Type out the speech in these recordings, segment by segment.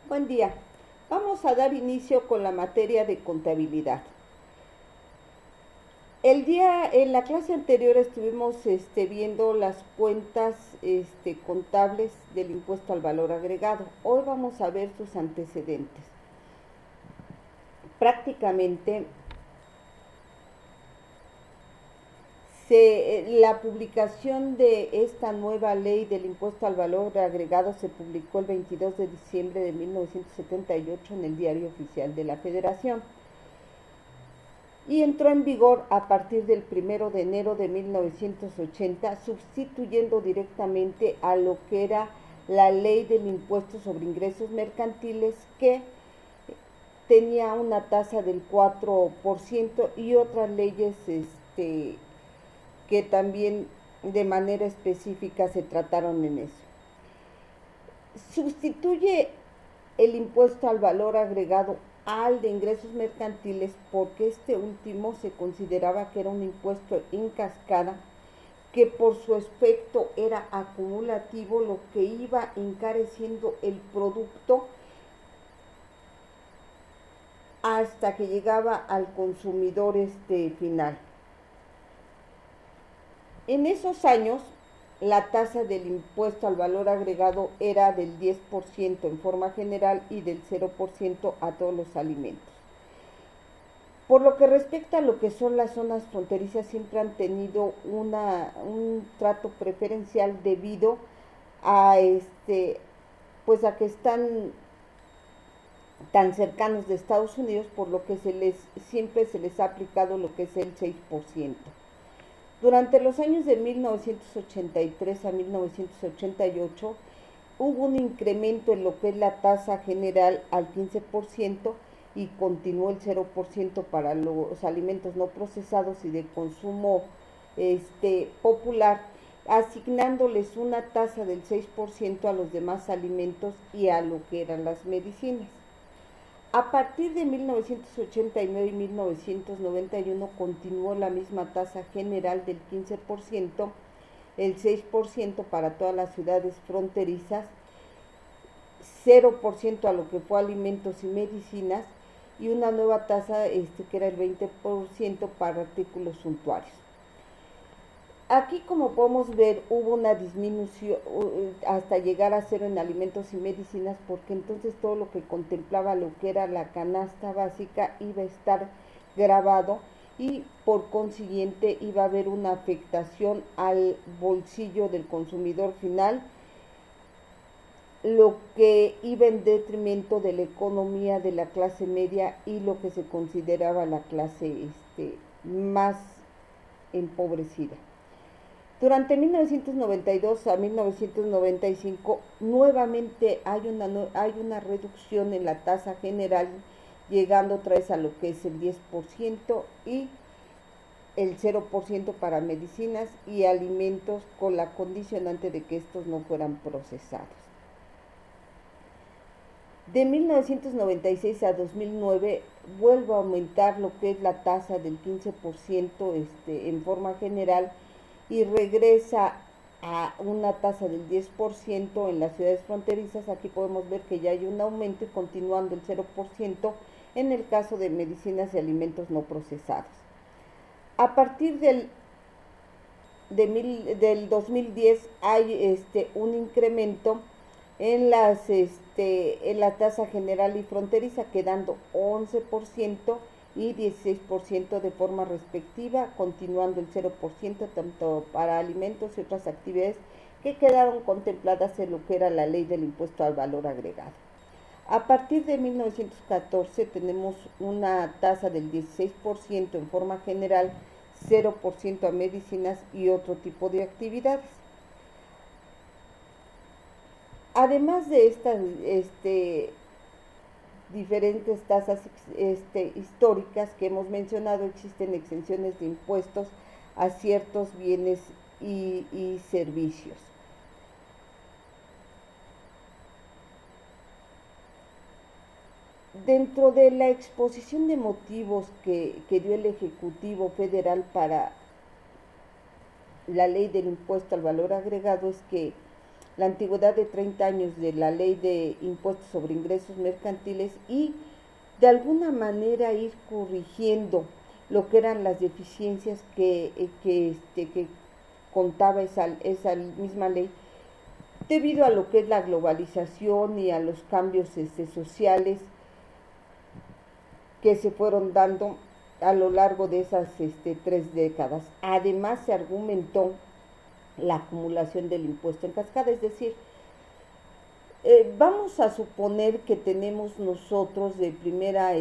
Buen día. Vamos a dar inicio con la materia de contabilidad. En la clase anterior estuvimos viendo las cuentas contables del impuesto al valor agregado. Hoy vamos a ver sus antecedentes. Prácticamente la publicación de esta nueva ley del impuesto al valor agregado se publicó el 22 de diciembre de 1978 en el Diario Oficial de la Federación y entró en vigor a partir del 1 de enero de 1980, sustituyendo directamente a lo que era la ley del impuesto sobre ingresos mercantiles, que tenía una tasa del 4% y otras leyes que también de manera específica se trataron en eso. Sustituye el impuesto al valor agregado al de ingresos mercantiles porque este último se consideraba que era un impuesto en cascada que por su efecto era acumulativo, lo que iba encareciendo el producto hasta que llegaba al consumidor final. En esos años, la tasa del impuesto al valor agregado era del 10% en forma general y del 0% a todos los alimentos. Por lo que respecta a lo que son las zonas fronterizas, siempre han tenido un trato preferencial debido a pues a que están tan cercanos de Estados Unidos, por lo que siempre se les ha aplicado lo que es el 6%. Durante los años de 1983 a 1988 hubo un incremento en lo que es la tasa general al 15% y continuó el 0% para los alimentos no procesados y de consumo popular, asignándoles una tasa del 6% a los demás alimentos y a lo que eran las medicinas. A partir de 1989 y 1991 continuó la misma tasa general del 15%, el 6% para todas las ciudades fronterizas, 0% a lo que fue alimentos y medicinas y una nueva tasa que era el 20% para artículos suntuarios. Aquí, como podemos ver, hubo una disminución hasta llegar a cero en alimentos y medicinas, porque entonces todo lo que contemplaba lo que era la canasta básica iba a estar grabado y por consiguiente iba a haber una afectación al bolsillo del consumidor final, lo que iba en detrimento de la economía de la clase media y lo que se consideraba la clase más empobrecida. Durante 1992 a 1995 nuevamente hay una reducción en la tasa general, llegando otra vez a lo que es el 10% y el 0% para medicinas y alimentos, con la condicionante de que estos no fueran procesados. De 1996 a 2009 vuelve a aumentar lo que es la tasa del 15% en forma general y regresa a una tasa del 10% en las ciudades fronterizas. Aquí podemos ver que ya hay un aumento y continuando el 0% en el caso de medicinas y alimentos no procesados. A partir del 2010 hay un incremento en la tasa general y fronteriza, quedando 11% y 16% de forma respectiva, continuando el 0% tanto para alimentos y otras actividades que quedaron contempladas en lo que era la ley del impuesto al valor agregado. A partir de 1914 tenemos una tasa del 16% en forma general, 0% a medicinas y otro tipo de actividades. Además de estas diferentes tasas históricas que hemos mencionado, existen exenciones de impuestos a ciertos bienes y servicios. Dentro de la exposición de motivos que dio el Ejecutivo Federal para la ley del impuesto al valor agregado, es que la antigüedad de 30 años de la ley de impuestos sobre ingresos mercantiles y de alguna manera ir corrigiendo lo que eran las deficiencias que contaba esa misma ley, debido a lo que es la globalización y a los cambios sociales que se fueron dando a lo largo de esas 3 décadas. Además, se argumentó la acumulación del impuesto en cascada, es decir, vamos a suponer que tenemos nosotros de primera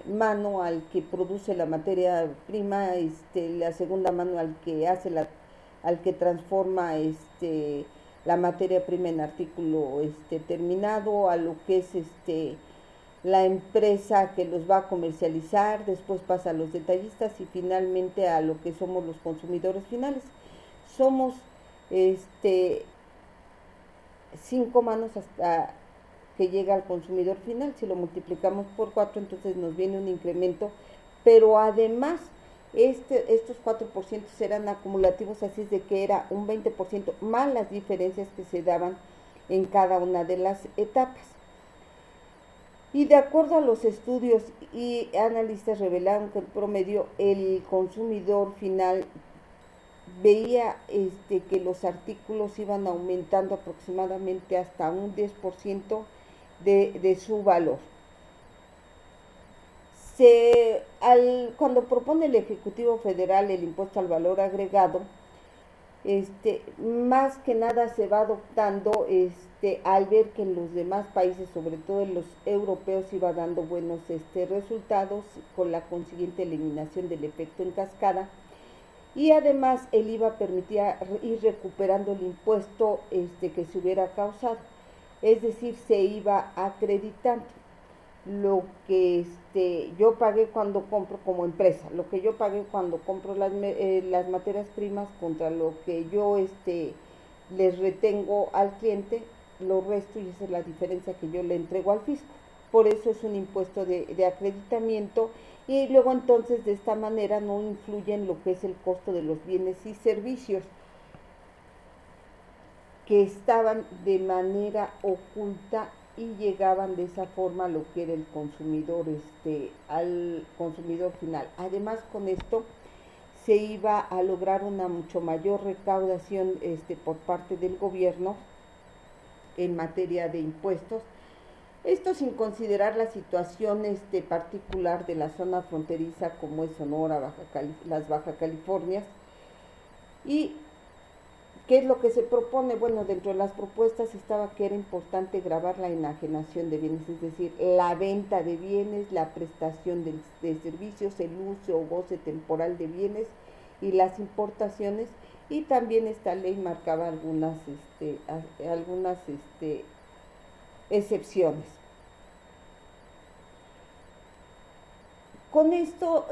mano al que produce la materia prima, la segunda mano al que hace al que transforma la materia prima en artículo terminado, a lo que es la empresa que los va a comercializar, después pasa a los detallistas y finalmente a lo que somos los consumidores finales. Somos 5 manos hasta que llega al consumidor final. Si lo multiplicamos por 4, entonces nos viene un incremento, pero además estos 4% eran acumulativos, así es de que era un 20% más las diferencias que se daban en cada una de las etapas. Y de acuerdo a los estudios y analistas revelaron que en promedio el consumidor final veía que los artículos iban aumentando aproximadamente hasta un 10% de su valor. Cuando propone el Ejecutivo Federal el impuesto al valor agregado, más que nada se va adoptando al ver que en los demás países, sobre todo en los europeos, iba dando buenos resultados con la consiguiente eliminación del efecto en cascada, y además el IVA permitía ir recuperando el impuesto que se hubiera causado, es decir, se iba acreditando lo que yo pagué cuando compro como empresa, lo que yo pagué cuando compro las materias primas contra lo que yo les retengo al cliente, lo resto, y esa es la diferencia que yo le entrego al fisco. Por eso es un impuesto de acreditamiento, y luego entonces de esta manera no influye en lo que es el costo de los bienes y servicios que estaban de manera oculta y llegaban de esa forma a lo que era el consumidor, al consumidor final. Además, con esto se iba a lograr una mucho mayor recaudación por parte del gobierno en materia de impuestos. Esto sin considerar la situación particular de la zona fronteriza como es Sonora, las Baja Californias. ¿Y qué es lo que se propone? Bueno, dentro de las propuestas estaba que era importante gravar la enajenación de bienes, es decir, la venta de bienes, la prestación de servicios, el uso o goce temporal de bienes y las importaciones. Y también esta ley marcaba algunas excepciones. Con esto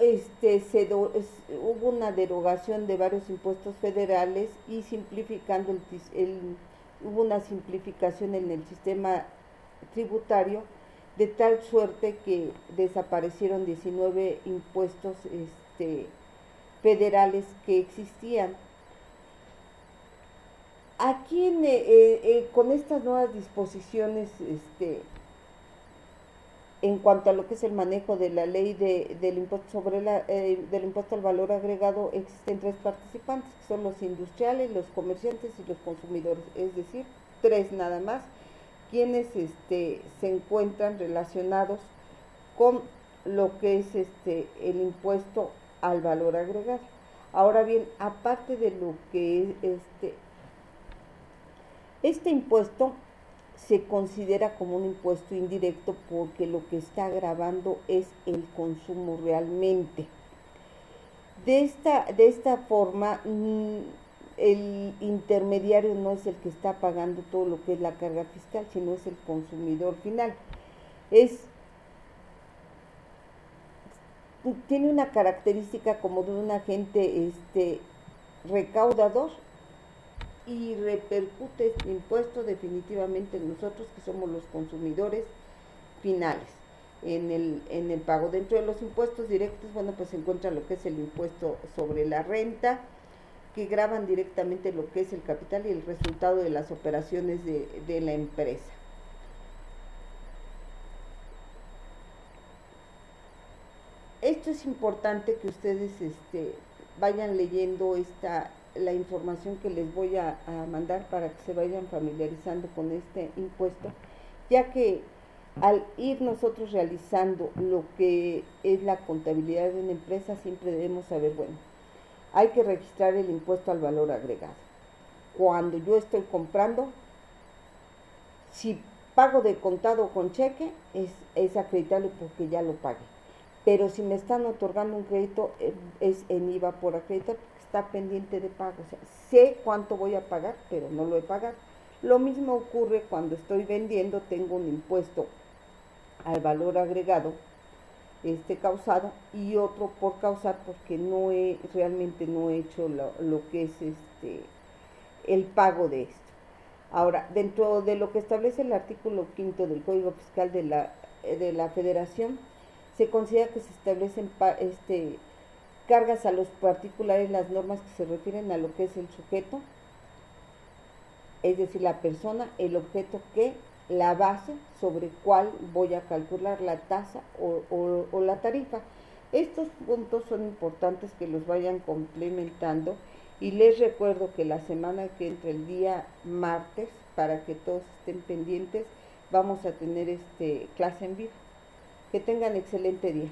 hubo una derogación de varios impuestos federales y hubo una simplificación en el sistema tributario, de tal suerte que desaparecieron 19 impuestos federales que existían. Aquí con estas nuevas disposiciones en cuanto a lo que es el manejo de la ley del impuesto del impuesto al valor agregado, existen 3 participantes, que son los industriales, los comerciantes y los consumidores, es decir, 3 nada más, quienes se encuentran relacionados con lo que es el impuesto al valor agregado. Ahora bien, aparte de lo que es este impuesto se considera como un impuesto indirecto porque lo que está gravando es el consumo realmente. De esta forma, el intermediario no es el que está pagando todo lo que es la carga fiscal, sino es el consumidor final. Tiene una característica como de un agente recaudador, y repercute este impuesto definitivamente en nosotros, que somos los consumidores finales, en el pago. Dentro de los impuestos directos, bueno, pues se encuentra lo que es el impuesto sobre la renta, que graban directamente lo que es el capital y el resultado de las operaciones de la empresa. Esto es importante que ustedes vayan leyendo la información que les voy a mandar para que se vayan familiarizando con este impuesto, ya que al ir nosotros realizando lo que es la contabilidad de una empresa, siempre debemos saber, bueno, hay que registrar el impuesto al valor agregado. Cuando yo estoy comprando, si pago de contado o con cheque, es acreditable porque ya lo pagué. Pero si me están otorgando un crédito, es en IVA por acreditar, porque está pendiente de pago. O sea, sé cuánto voy a pagar, pero no lo he pagado. Lo mismo ocurre cuando estoy vendiendo, tengo un impuesto al valor agregado causado y otro por causar porque realmente no he hecho lo que es el pago de esto. Ahora, dentro de lo que establece el artículo 5 del Código Fiscal de la Federación, se considera que se establecen cargas a los particulares las normas que se refieren a lo que es el sujeto, es decir, la persona, el objeto que, la base sobre cuál voy a calcular la tasa o la tarifa. Estos puntos son importantes que los vayan complementando y les recuerdo que la semana que entra, el día martes, para que todos estén pendientes, vamos a tener clase en vivo. Que tengan excelente día.